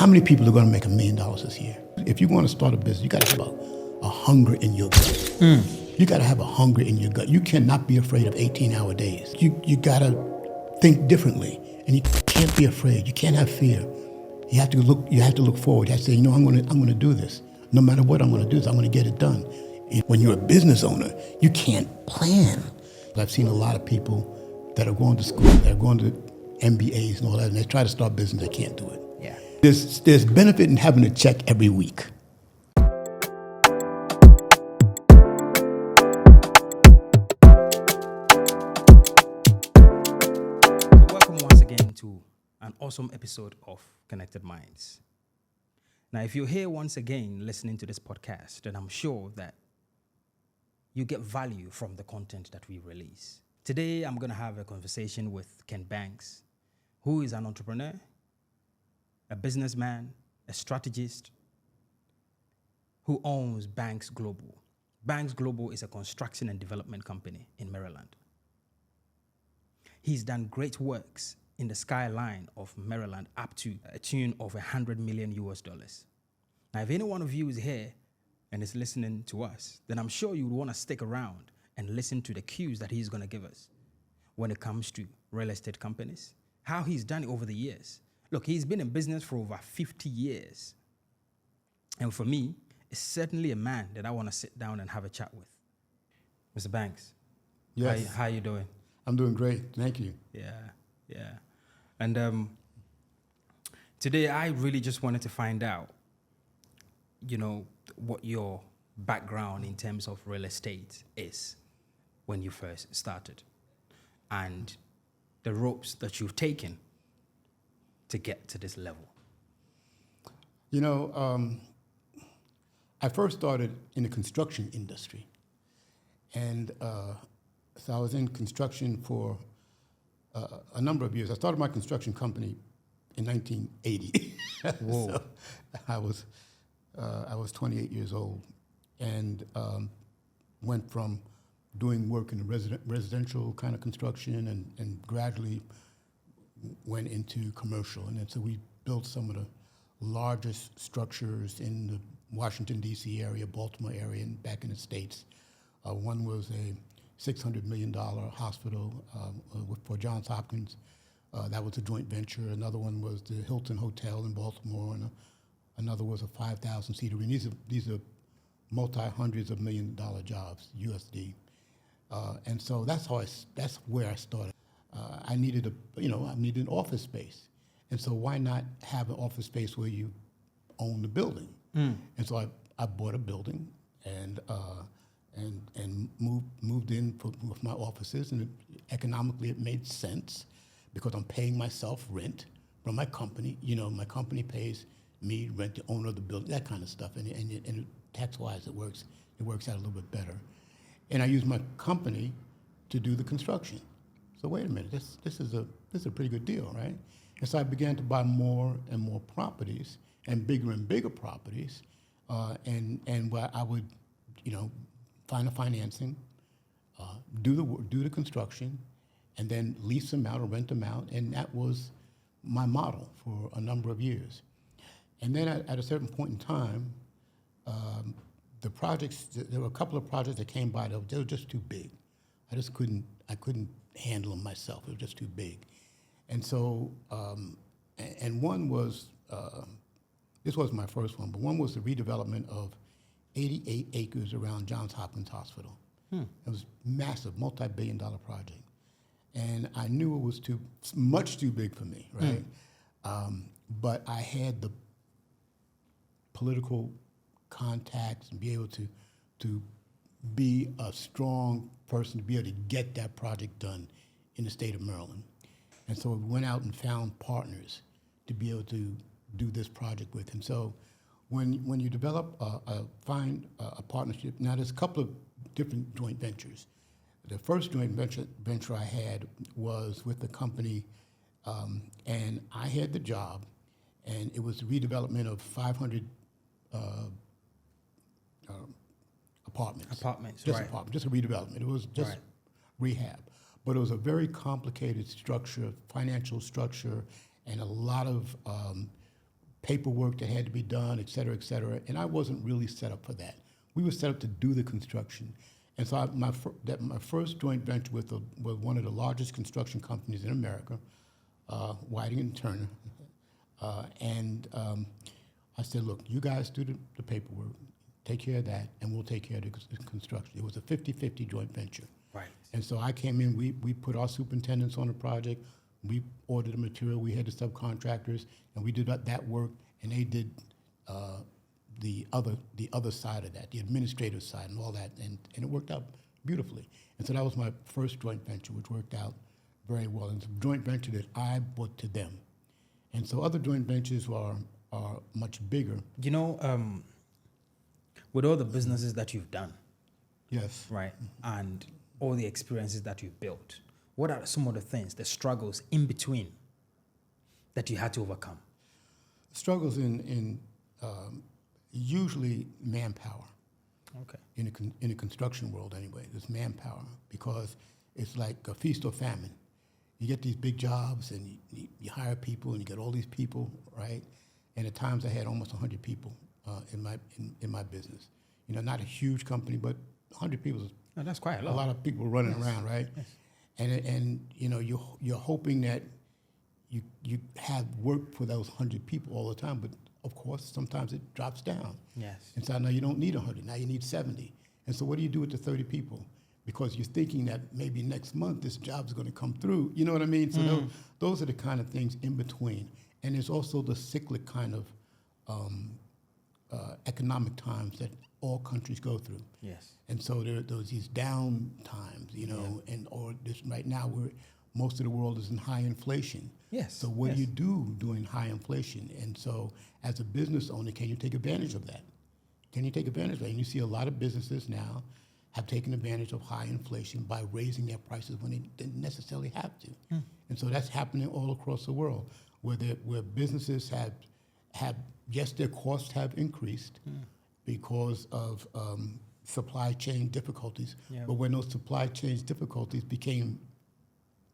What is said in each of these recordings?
How many people are going to make $1 million this year? If you want to start a business, you got to have a hunger in your gut. You got to have a hunger in your gut. You cannot be afraid of 18-hour days. You got to think differently, and you can't be afraid. You can't have fear. You have to look. You have to look forward. You have to say, I'm going to do this. No matter what I'm going to do this, I'm going to get it done. And when you're a business owner, you can't plan. I've seen a lot of people that are going to school, that are going to MBAs and all that, and they try to start business, they can't do it. Yeah. There's benefit in having a check every week. Welcome once again to an awesome episode of Connected Minds. Now, if you're here once again listening to this podcast, then I'm sure that you get value from the content that we release. Today, I'm going to have a conversation with Ken Banks, who is an entrepreneur, a businessman, a strategist, who owns Banks Global. Banks Global is a construction and development company in Maryland. He's done great works in the skyline of Maryland up to a tune of $100 million. Now, if any one of you is here and is listening to us, then I'm sure you would want to stick around and listen to the cues that he's going to give us when it comes to real estate companies, how he's done it over the years. Look, he's been in business for over 50 years. And for me, it's certainly a man that I want to sit down and have a chat with. Mr. Banks, Yes. how you doing? I'm doing great. Thank you. Yeah. And today I really just wanted to find out, what your background in terms of real estate is when you first started and the ropes that you've taken to get to this level. I first started in the construction industry. And so I was in construction for a number of years. I started my construction company in 1980. Whoa. So I was 28 years old and went from doing work in the residential kind of construction and gradually went into commercial. And then so we built some of the largest structures in the Washington, D.C. area, Baltimore area, and back in the States. One was a $600 million hospital for Johns Hopkins. That was a joint venture. Another one was the Hilton Hotel in Baltimore, and another was a 5,000-seater. These are multi-hundreds of million-dollar jobs, USD. And so that's where I started. I needed an office space, and so why not have an office space where you own the building? And so I bought a building and moved in with my offices, and economically it made sense because I'm paying myself rent from my company. My company pays me rent, the owner of the building, that kind of stuff, and tax-wise it works out a little bit better. And I use my company to do the construction. So wait a minute, this is a pretty good deal, right? And so I began to buy more and more properties and bigger properties, and where I would, find the financing, do the construction, and then lease them out or rent them out, and that was my model for a number of years. And then at a certain point in time, the projects, there were a couple of projects that came by, they were just too big. I couldn't handle them myself. It was just too big. And so, and one was, this was my first one, but one was the redevelopment of 88 acres around Johns Hopkins Hospital. It was massive, multi-billion-dollar project. And I knew it was much too big for me, right? But I had the political contacts and be able to be a strong person to be able to get that project done in the state of Maryland. And so we went out and found partners to be able to do this project with. And so when you develop, find a partnership, now there's a couple of different joint ventures. The first joint venture I had was with the company, and I had the job, and it was the redevelopment of 500 apartments. Just a redevelopment. It was just rehab. But it was a very complicated structure, financial structure, and a lot of paperwork that had to be done, et cetera, and I wasn't really set up for that. We were set up to do the construction. And so my first joint venture with one of the largest construction companies in America, Whiting and Turner, I said, look, you guys do the paperwork, take care of that, and we'll take care of the construction. It was a 50-50 joint venture. Right. And so I came in, we put our superintendents on the project, we ordered the material, we had the subcontractors, and we did that work, and they did the other side of that, the administrative side and all that, and it worked out beautifully. And so that was my first joint venture, which worked out very well. And it's a joint venture that I brought to them. And so other joint ventures are much bigger. You know, with all the businesses that you've done, Yes. right, and all the experiences that you've built, what are some of the things, the struggles in between that you had to overcome? Struggles in usually manpower. Okay. In the construction world anyway, there's manpower, because it's like a feast or famine. You get these big jobs and you hire people and you get all these people, right? And at times I had almost 100 people in my business. You know, not a huge company, but 100 people is Oh, that's quite a lot. a lot of people running around, right? Yes. And you know, you're hoping that you have work for those 100 people all the time, but of course sometimes it drops down. Yes. And so now you don't need 100, now you need 70. And so what do you do with the 30 people? Because you're thinking that maybe next month this job's going to come through. You know what I mean? So those are the kind of things in between. And there's also the cyclic kind of economic times that all countries go through. Yes. And so there's these down times, you know, or this right now most of the world is in high inflation. Yes. So what do you do during high inflation? And so as a business owner, can you take advantage of that? Can you take advantage of that? And you see a lot of businesses now have taken advantage of high inflation by raising their prices when they didn't necessarily have to. And so that's happening all across the world, where businesses have yes, their costs have increased because of supply chain difficulties. Yeah. But when those supply chain difficulties became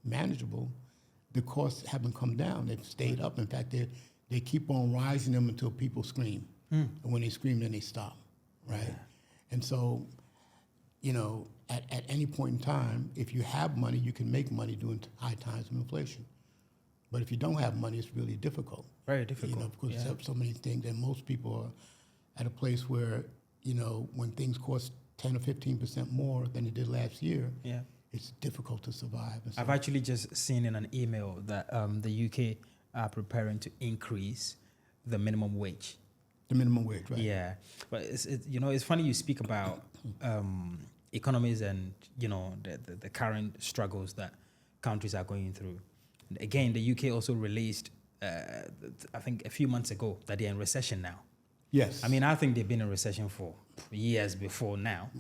manageable, the costs haven't come down. They've stayed up. In fact, they keep on rising them until people scream. And when they scream, then they stop, right? Yeah. And so, you know, at any point in time, if you have money, you can make money during high times of inflation. But if you don't have money, it's really difficult. Very difficult. You know, because so many things, and most people are at a place where, you know, when things cost 10 or 15% more than it did last year, it's difficult to survive. And so I've actually just seen in an email that the UK are preparing to increase the minimum wage. the minimum wage, right? Yeah, but it's funny you speak about economies and the current struggles that countries are going through. Again, the UK also released, I think a few months ago, that they're in recession now. Yes. I mean, I think they've been in recession for years before now,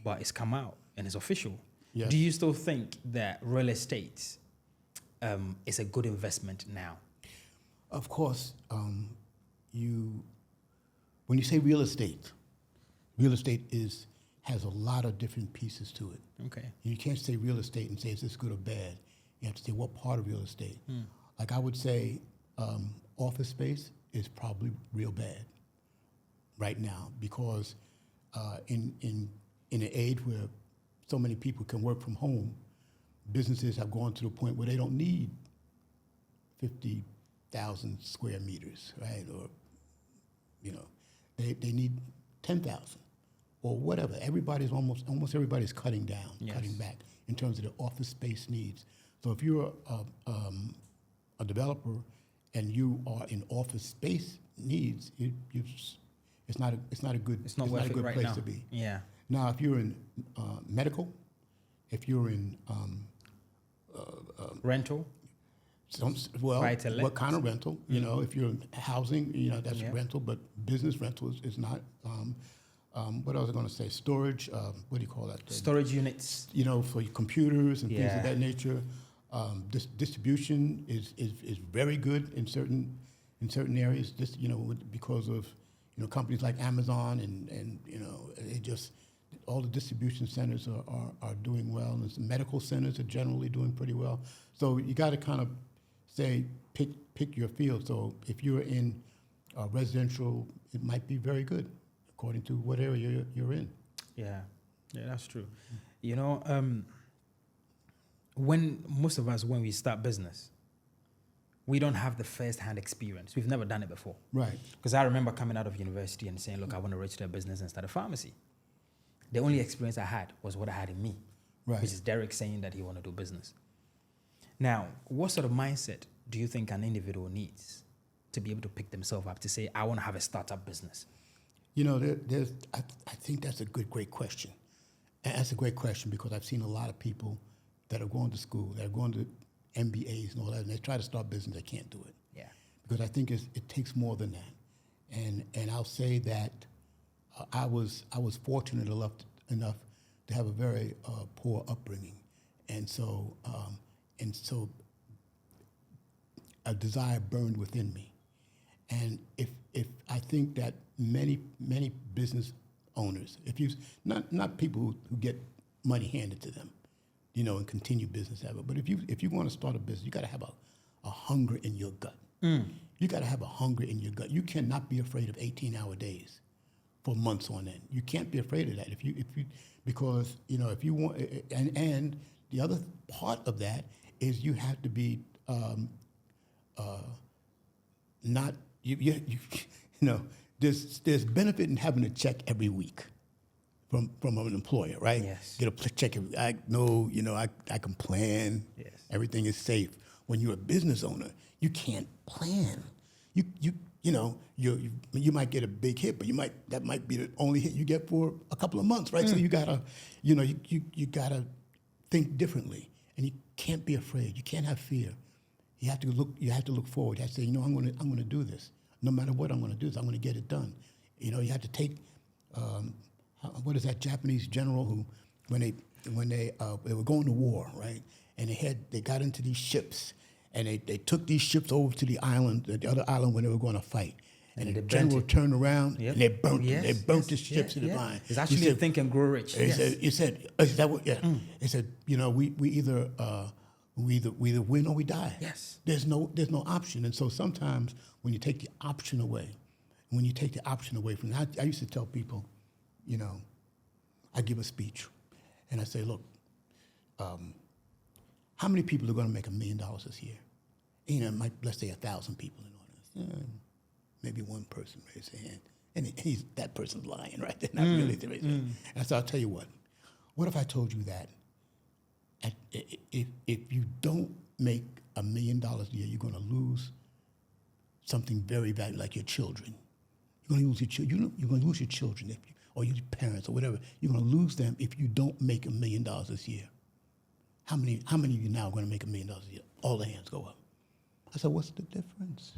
but it's come out and it's official. Yes. Do you still think that real estate is a good investment now? Of course, when you say real estate has a lot of different pieces to it. Okay. You can't say real estate and say, is this good or bad? You have to say what part of real estate. Like I would say office space is probably real bad right now, because in an age where so many people can work from home, businesses have gone to the point where they don't need 50,000 square meters, right? Or, they need 10,000 or whatever. Almost everybody's cutting down, cutting back in terms of their office space needs. So if you're a developer and you are in office space needs, it's not a good right place now. to be. Yeah. Now, if you're in medical, if you're in Rental. Buy-to-let. What kind of rental? If you're in housing, that's rental, but business rental is not. What else was I going to say? Storage. What do you call that? Storage units. For your computers and things of that nature. Distribution is very good in certain areas. Because of companies like Amazon and it just all the distribution centers are doing well, and the medical centers are generally doing pretty well. So you got to kind of say pick your field. So if you're in residential, it might be very good according to what area you're in. Yeah, that's true. You know, when most of us, when we start business, we don't have the first-hand experience. We've never done it before. Right. Because I remember coming out of university and saying, look, I want to register a business and start a pharmacy. The only experience I had was what I had in me, Right. which is Derek saying that he want to do business. Now, what sort of mindset do you think an individual needs to be able to pick themselves up to say, I want to have a startup business? You know, I think that's a great question. And that's a great question because I've seen a lot of people that are going to school, that are going to MBAs and all that, and they try to start business, they can't do it. Yeah. Because I think it takes more than that. And I'll say that I was fortunate enough to have a very poor upbringing, and so a desire burned within me. And if I think that many business owners, if you not people who get money handed to them, you know, and continue business ever, but if you want to start a business, you got to have a hunger in your gut. You got to have a hunger in your gut. You cannot be afraid of 18-hour days for months on end. You can't be afraid of that because you know if you want. And the other part of that is you have to be not you know. There's benefit in having a check every week from an employer, right? Yes. Get a check every. I know, you know, I can plan. Yes. Everything is safe. When you're a business owner, you can't plan. You know, you might get a big hit, but that might be the only hit you get for a couple of months, right? So you gotta, you know, you gotta think differently, and you can't be afraid. You can't have fear. You have to look forward. You have to say, you know, I'm gonna do this. No matter what I'm gonna do, I'm gonna get it done. You know, you have to take. What is that Japanese general who, when they were going to war, right? And they got into these ships, and they took these ships over to the other island when they were going to fight. And the general turned around and they burnt them. They burnt the ships to the vine. It's actually Think and Grow Rich. He said, is that what? Yeah. He said, you know, we either win or we die. Yes. There's no option. And so sometimes when you take the option away, from that, I used to tell people, you know, I give a speech, and I say, look, how many people are going to make $1 million this year? You know, let's say 1,000 people in audience. Maybe one person raised their hand, and that person's lying, right? They're not really raising their hand. And so I'll tell you what. What if I told you that if you don't make $1 million a year, you're going to lose something very valuable, like your children. You're going to lose your children. You're going to lose your children or your parents or whatever. You're going to lose them if you don't make $1 million this year. How many of you now are going to make $1 million a year? All the hands go up. I said, what's the difference?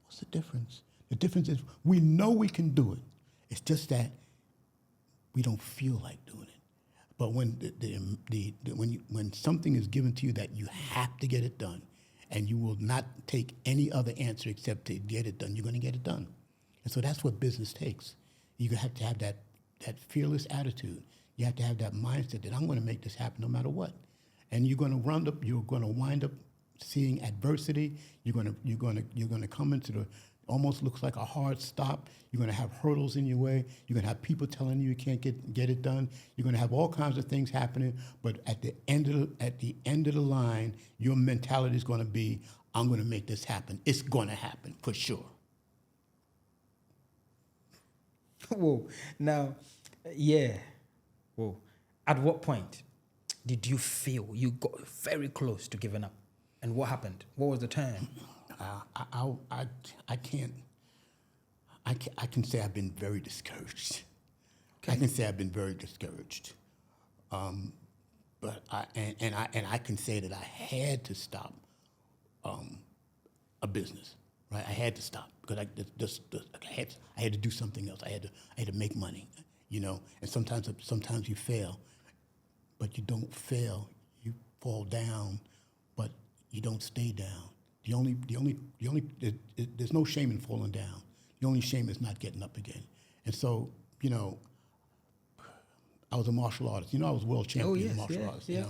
What's the difference? The difference is we know we can do it. It's just that we don't feel like doing it. But when when something is given to you that you have to get it done, and you will not take any other answer except to get it done, you're going to get it done. And so that's what business takes. You have to have that fearless attitude. You have to have that mindset that I'm going to make this happen no matter what. And you're going to wind up seeing adversity. You're going to come into the almost looks like a hard stop. You're going to have hurdles in your way. You're going to have people telling you can't get it done. You're going to have all kinds of things happening. But at the end of the line, your mentality is going to be, I'm going to make this happen. It's going to happen for sure. Whoa. Now, yeah. Whoa. At what point did you feel you got very close to giving up? And what happened? What was the turn? I can say I've been very discouraged. Okay. I can say I've been very discouraged. But I can say that I had to stop a business, right? I had to stop because I had to do something else. I had to make money, you know. And sometimes you fail, but you don't fail. You fall down, but you don't stay down. There's no shame in falling down. The only shame is not getting up again. And so, you know, I was a martial artist. You know, I was world champion in martial arts. Yeah.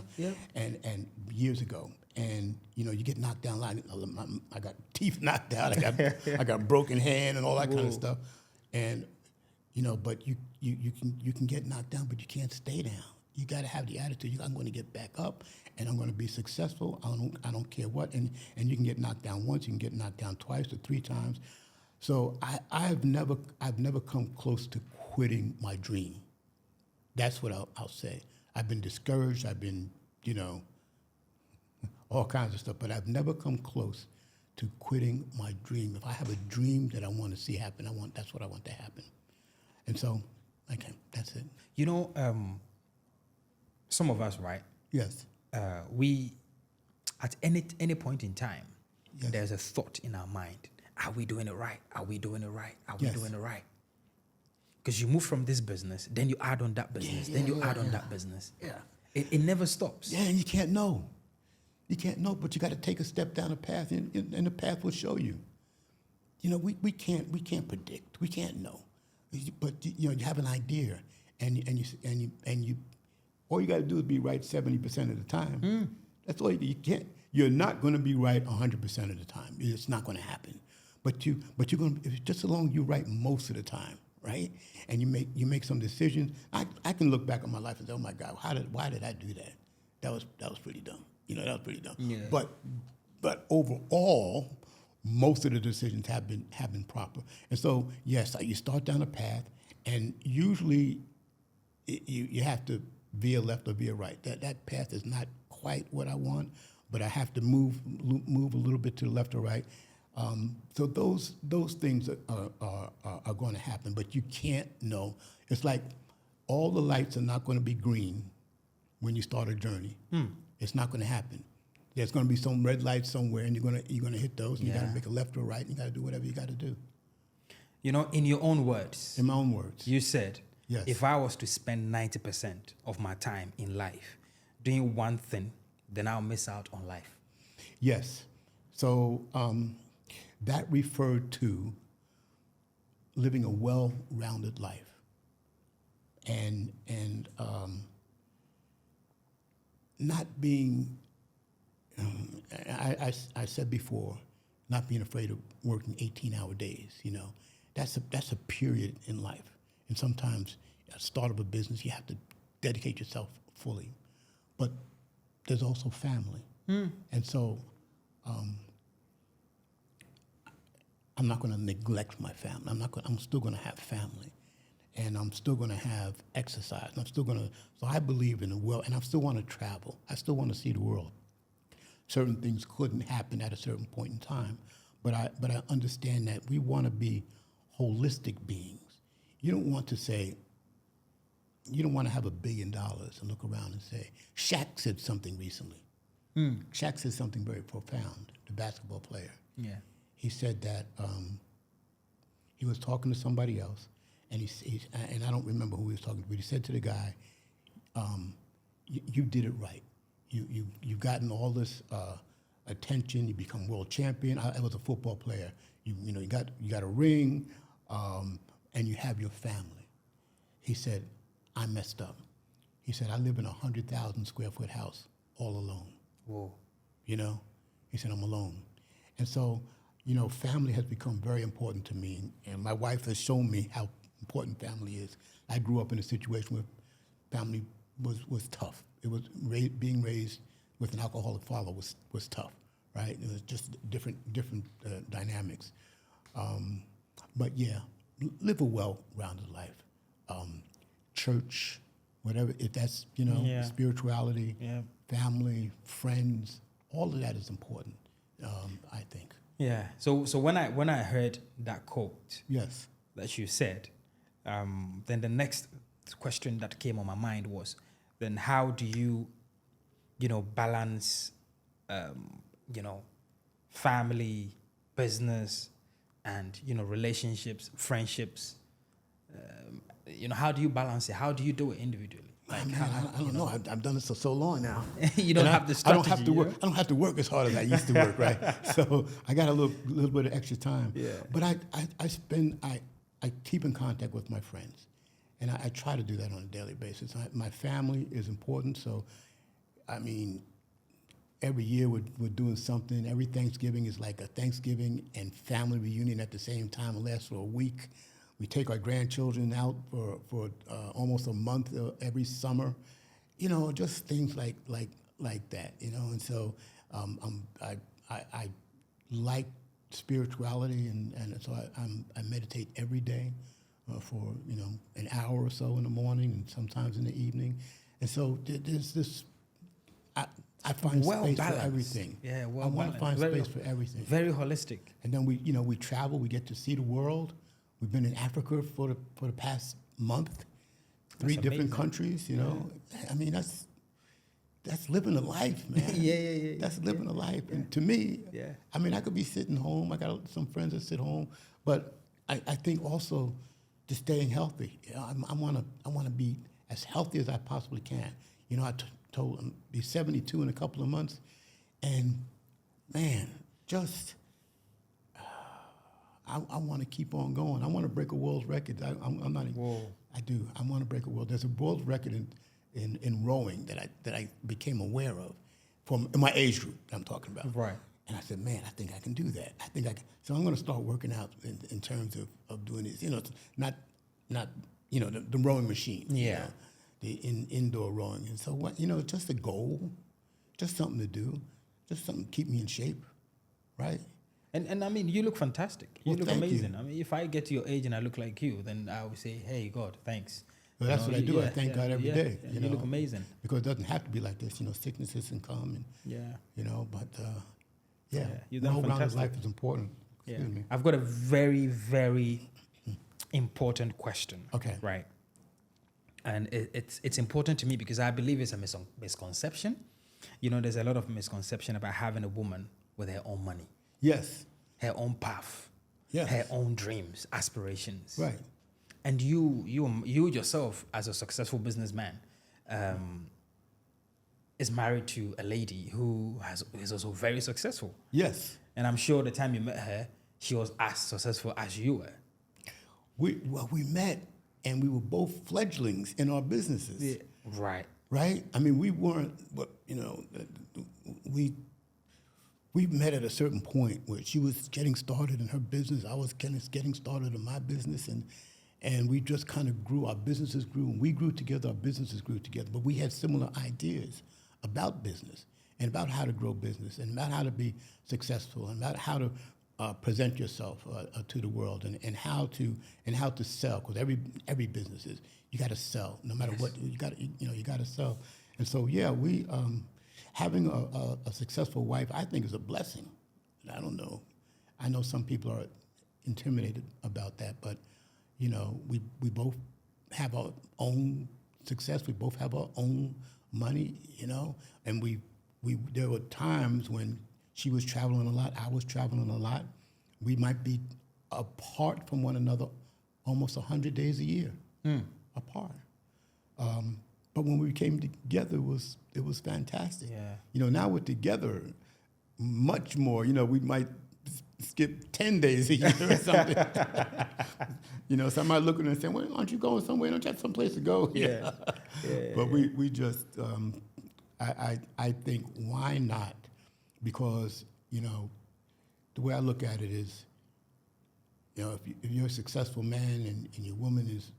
And years ago, and you get knocked down. I got teeth knocked out. I got broken hand and all that kind of stuff. And but you can get knocked down, but you can't stay down. You got to have the attitude. I'm going to get back up, and I'm going to be successful. I don't care what. And you can get knocked down once. You can get knocked down twice or three times. So I've never come close to quitting my dream. That's what I'll say. I've been discouraged. I've been all kinds of stuff, but I've never come close to quitting my dream. If I have a dream that I want to see happen, that's what I want to happen. And so, okay, that's it. Some of us, right? Yes. We, at any point in time, Yes. there's a thought in our mind. Are we doing it right? Are we doing it right? Are we Yes. doing it right? Because you move from this business, then you add on that business, then you add on that business. Yeah. It never stops. Yeah, and you can't know. You can't know, but you got to take a step down a path, and the path will show you. We can't predict. We can't know, but you have an idea, and you all you got to do is be right 70% of the time. That's all you can't. You're not going to be right 100% of the time. It's not going to happen. But you're going to, just so long you're right most of the time, right? And you make some decisions. I can look back on my life and say, oh my God, why did I do that? That was pretty dumb. That was pretty dumb. Yeah. But overall, most of the decisions have been proper. And so yes, you start down a path, and usually you have to veer left or veer right. That path is not quite what I want, but I have to move a little bit to the left or right. So those things are going to happen, but you can't know. It's like all the lights are not going to be green when you start a journey. It's not going to happen. There's going to be some red lights somewhere, and you're going to hit those, and you got to make a left or right, and you got to do whatever you got to do. In your own words. In my own words. You said, yes. If I was to spend 90% of my time in life doing one thing, then I'll miss out on life. Yes. So that referred to living a well-rounded life, and not being. I said before, not being afraid of working 18-hour days. That's a period in life, and sometimes at the start of a business you have to dedicate yourself fully, but there's also family, and so I'm not going to neglect my family. I'm still going to have family, and I'm still going to have exercise. And I'm still going to. So I believe in the world, and I still want to travel. I still want to see the world. Certain things couldn't happen at a certain point in time, but I understand that we want to be holistic beings. You don't want to say. You don't want to have $1 billion and look around and say. Shaq said something recently. Shaq said something very profound. The basketball player. Yeah. He said that he was talking to somebody else, and and I don't remember who he was talking to, but he said to the guy, "You did it right. You've gotten all this attention. You become world champion. I was a football player. You got a ring, and you have your family." He said, "I messed up." He said, "I live in a 100,000 square foot house all alone." Whoa. He said, "I'm alone," and so. Family has become very important to me, and my wife has shown me how important family is. I grew up in a situation where family was tough. It was being raised with an alcoholic father was tough, right? It was just different dynamics. But yeah, live a well-rounded life. Church, whatever, if that's spirituality, family, friends, all of that is important. I think. Yeah. So when I heard that quote, yes, that you said, then the next question that came on my mind was, then how do you, balance, family, business, and relationships, friendships? How do you balance it? How do you do it individually? I don't know. I've done this for so long now. You don't have the strategy. I don't have to work as hard as I used to work, right? So I got a little bit of extra time. Yeah. But I keep in contact with my friends, and I try to do that on a daily basis. My family is important, so I mean, every year we're doing something. Every Thanksgiving is like a Thanksgiving and family reunion at the same time. It lasts for a week. We take our grandchildren out for almost a month every summer. You know, just things like that. You know, and so I like spirituality, and so I meditate every day for an hour or so in the morning and sometimes in the evening. And so there's this. I find space for everything. Yeah, I want to find space for everything. Very holistic. And then we travel. We get to see the world. We've been in Africa for the past month, 3 different countries. You know, I mean that's living a life, man. Yeah. That's living a life. And to me, I mean, I could be sitting home. I got some friends that sit home, but I think also just staying healthy. You know, I want to be as healthy as I possibly can. You know, I told him be 72 in a couple of months, and man, just I want to keep on going. I want to break a world record. I'm not. Whoa. I do. I want to break a world. There's a world record in rowing that I became aware of from in my age group that I'm talking about. Right. And I said, man, I think I can do that. I think I can. So I'm going to start working out in terms of doing this. You know, not the rowing machine. Yeah. You know, the indoor rowing. And so what, just a goal, just something to do, just something to keep me in shape, right? And I mean, you look fantastic. You look thank amazing. you. I mean, if I get to your age and I look like you, then I would say, hey, God, thanks. Well, that's what I do. I thank God every day. You look amazing. Because it doesn't have to be like this. Sicknesses can come and, but well-rounded life is important. Excuse me. I've got a very, very important question. Okay. Right. And it's important to me because I believe it's a misconception. You know, there's a lot of misconception about having a woman with her own money. Yes. Her own path. Yes. Her own dreams, aspirations. Right. And you yourself, as a successful businessman, is married to a lady who is also very successful. Yes. And I'm sure the time you met her, she was as successful as you were. We met, and we were both fledglings in our businesses. Yeah. Right. Right? I mean, we weren't, we met at a certain point where she was getting started in her business. I was getting started in my business, and we just kind of grew. Our businesses grew, and we grew together. Our businesses grew together. But we had similar ideas about business and about how to grow business and about how to be successful and about how to present yourself to the world and how to sell. Because every business is you got to sell no matter what you got. You got to sell. And so we having a successful wife, I think, is a blessing. I don't know. I know some people are intimidated about that, but we both have our own success. We both have our own money, and we there were times when she was traveling a lot, I was traveling a lot. We might be apart from one another almost 100 days a year, apart. But when we came together, it was fantastic. Yeah. Now we're together much more. We might skip 10 days a year or something. Somebody looking and saying, well, aren't you going somewhere? Don't you have someplace to go? Yeah. But we just, I think, why not? Because, the way I look at it is, if you're a successful man and your woman is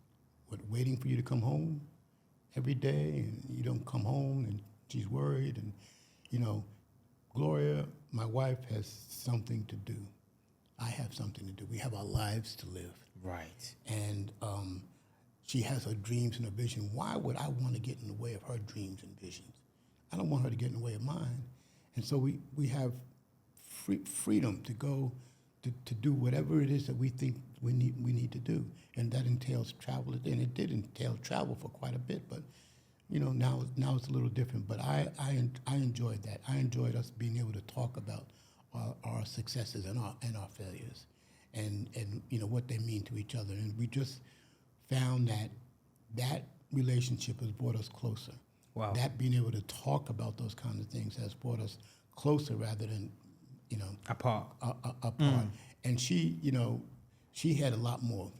waiting for you to come home every day, and you don't come home, and she's worried, and Gloria, my wife, has something to do. I have something to do. We have our lives to live. Right. And she has her dreams and her vision. Why would I want to get in the way of her dreams and visions? I don't want her to get in the way of mine. And so we have freedom to go to do whatever it is that we think we need to do. And that entails travel. And it did entail travel for quite a bit, but now it's a little different. But I enjoyed that. I enjoyed us being able to talk about our successes and our failures, and what they mean to each other. And we just found that relationship has brought us closer. Wow. That being able to talk about those kinds of things has brought us closer rather than apart. Apart. And she had a lot more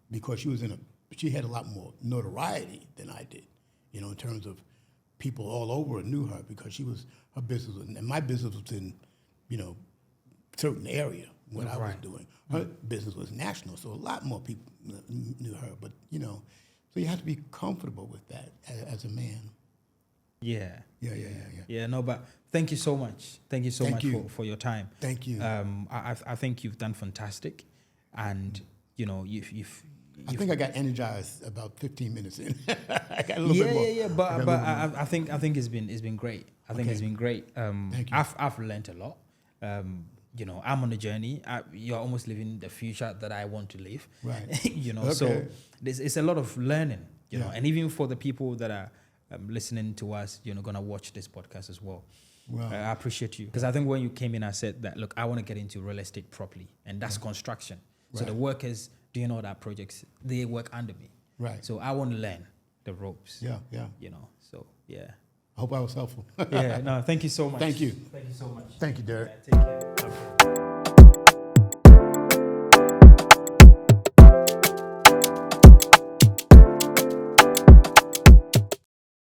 because she had a lot more notoriety than I did, in terms of people all over knew her because her business was, and my business was in, certain area, what I was doing. Her business was national, so a lot more people knew her. But, so you have to be comfortable with that as a man. Yeah. Yeah. Yeah, no, but thank you so much. Thank you so much for your time. Thank you. I think you've done fantastic. And, you've I think I got energized about 15 minutes in. I got a little bit more. Yeah. But I think it's been great. I think it's been great. Thank you. I've learned a lot. I'm on a journey. You're almost living the future that I want to live. Right. So it's a lot of learning. And even for the people that are listening to us, gonna watch this podcast as well. Wow. I appreciate you because I think when you came in, I said that look, I want to get into real estate properly, and that's construction. So the workers doing all that projects, they work under me. Right. So I want to learn the ropes. Yeah. So yeah. I hope I was helpful. Yeah. No. Thank you so much. Thank you. Thank you so much. Thank you, Derek. Take care.